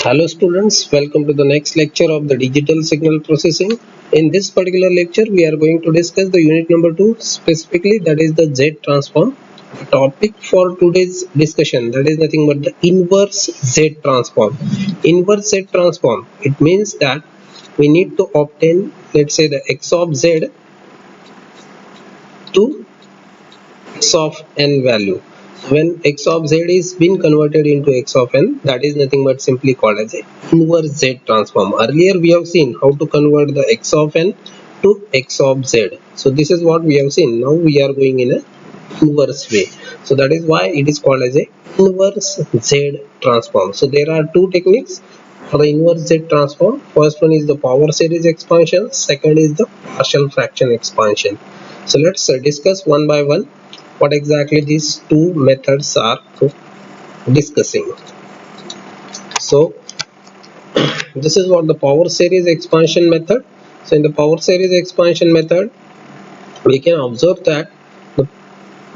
Hello students, welcome to the next lecture of the digital signal processing. In this particular lecture, we are going to discuss the unit number 2, specifically that is the Z transform. The topic for today's discussion, that is nothing but the inverse Z transform. Inverse Z transform, it means that we need to obtain, let's say, the x of Z to x of n value. When x of z is been converted into x of n, that is nothing but simply called as a inverse z transform. Earlier we have seen how to convert the x of n to x of z. So this is what we have seen. Now we are going in a inverse way. So that is why it is called as a inverse z transform. So there are two techniques for the inverse z transform. First one is the power series expansion. Second is the partial fraction expansion. So let's discuss one by one what exactly these two methods are discussing. So this is what the power series expansion method. So in the power series expansion method, we can observe that the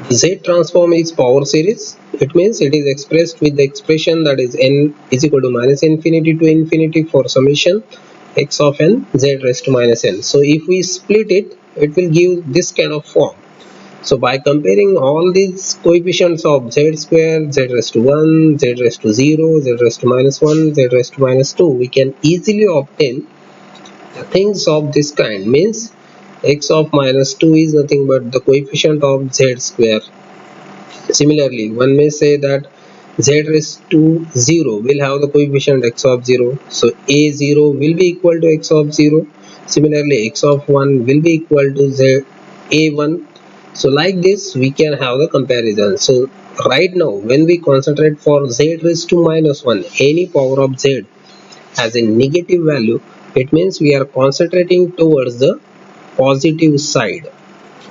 Z transform is power series. It means it is expressed with the expression that is n is equal to minus infinity to infinity for summation x of n z raised to minus n. So if we split it, it will give this kind of form. So by comparing all these coefficients of z square, z raised to 1, z raised to 0, z raised to minus 1, z raised to minus 2, we can easily obtain things of this kind. Means x of minus 2 is nothing but the coefficient of z square. Similarly, one may say that z raised to 0 will have the coefficient x of 0. So a0 will be equal to x of 0. Similarly, x of 1 will be equal to a1. So like this we can have the comparison. So right now when we concentrate for z raised to minus 1, any power of z has a negative value, it means we are concentrating towards the positive side.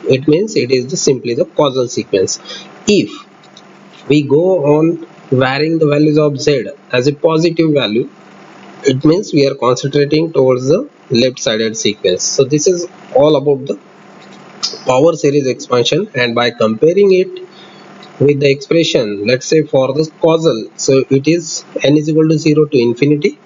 It means it is simply the causal sequence. If we go on varying the values of z as a positive value, it means we are concentrating towards the left sided sequence. So this is all about the power series expansion, and by comparing it with the expression, let's say for the causal, so it is n is equal to 0 to infinity.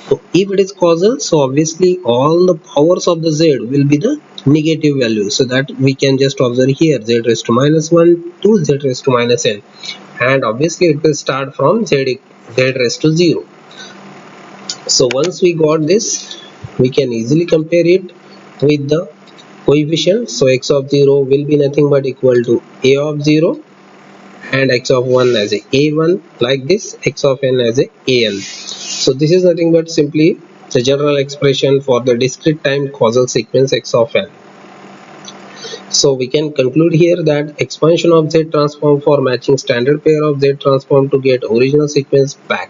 So if it is causal, so obviously all the powers of the z will be the negative value. So that we can just observe here, z raised to minus 1 to z raised to minus n, and obviously it will start from z raised to 0. So once we got this, we can easily compare it with the coefficient. So x of 0 will be nothing but equal to a of 0 and x of 1 as a a1, like this x of n as a an. So this is nothing but simply the general expression for the discrete time causal sequence x of n. So we can conclude here that expansion of Z transform for matching standard pair of Z transform to get original sequence back.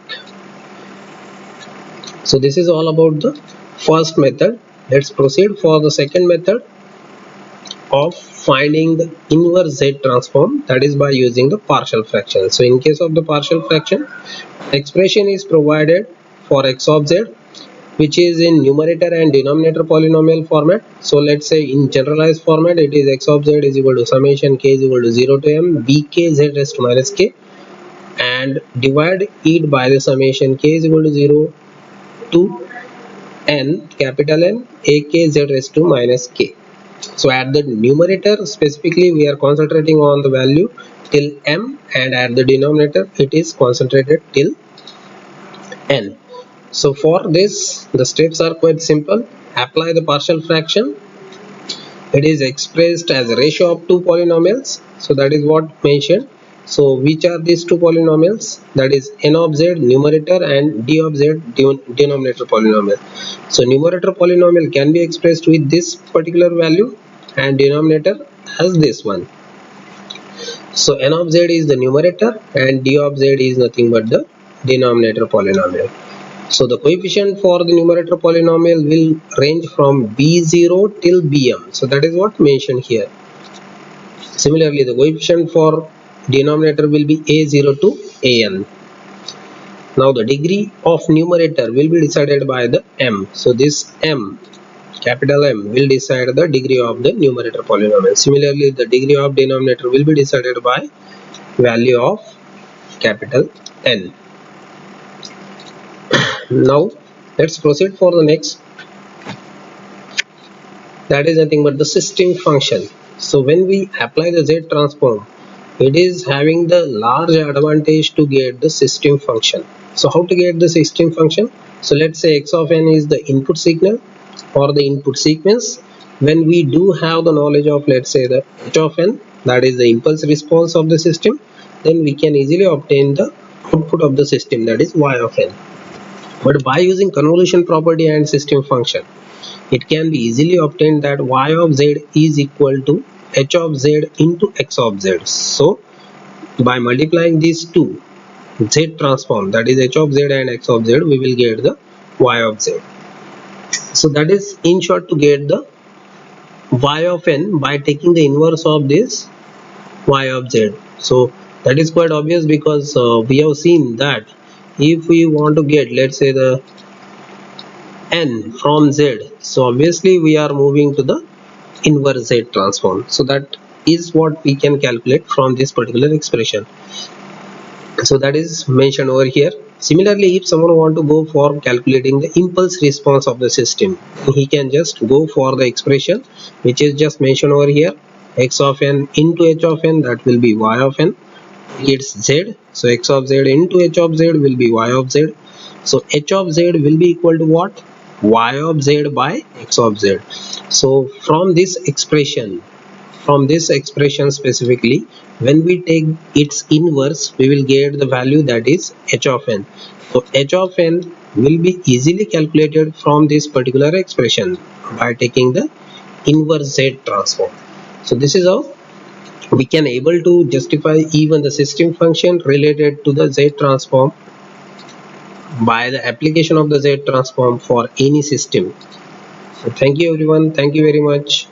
So this is all about the first method. Let's proceed for the second method of finding the inverse Z transform, that is by using the partial fraction. So in case of the partial fraction, expression is provided for x of z which is in numerator and denominator polynomial format. So let's say in generalized format, it is x of z is equal to summation k is equal to 0 to m bk z raised to minus k, and divide it by the summation k is equal to 0 to n capital N ak z raised to minus k. So at the numerator specifically we are concentrating on the value till m, and at the denominator it is concentrated till n. So for this the steps are quite simple. Apply the partial fraction. It is expressed as a ratio of two polynomials. So that is what mentioned. So which are these two polynomials? That is n of z numerator and d of z denominator polynomial. So numerator polynomial can be expressed with this particular value and denominator as this one. So n of z is the numerator and d of z is nothing but the denominator polynomial. So the coefficient for the numerator polynomial will range from b0 till bm. So that is what mentioned here. Similarly, the coefficient for denominator will be a0 to an. Now the degree of numerator will be decided by the m. So this m, capital M, will decide the degree of the numerator polynomial. Similarly, the degree of denominator will be decided by value of capital N. Now let's proceed for the next, that is nothing but the system function. So when we apply the Z transform, it is having the large advantage to get the system function. So how to get the system function? So let's say x of n is the input signal or the input sequence. When we do have the knowledge of, let's say, the h of n, that is the impulse response of the system, then we can easily obtain the output of the system, that is y of n. But by using convolution property and system function, it can be easily obtained that y of z is equal to h of z into x of z. So by multiplying these two, z transform, that is h of z and x of z, we will get the y of z. So that is in short to get the y of n by taking the inverse of this y of z. So that is quite obvious, because we have seen that if we want to get, let's say, the n from z, so obviously we are moving to the inverse z transform. So that is what we can calculate from this particular expression. So that is mentioned over here. Similarly, if someone want to go for calculating the impulse response of the system, he can just go for the expression which is just mentioned over here, x of n into h of n, that will be y of n. It's z, so x of z into h of z will be y of z. So h of z will be equal to what? Y of z by x of z. So from this expression specifically, when we take its inverse, we will get the value, that is h of n. So h of n will be easily calculated from this particular expression by taking the inverse z transform. So this is how we can able to justify even the system function related to the z transform by the application of the z transform for any system. So thank you everyone, thank you very much.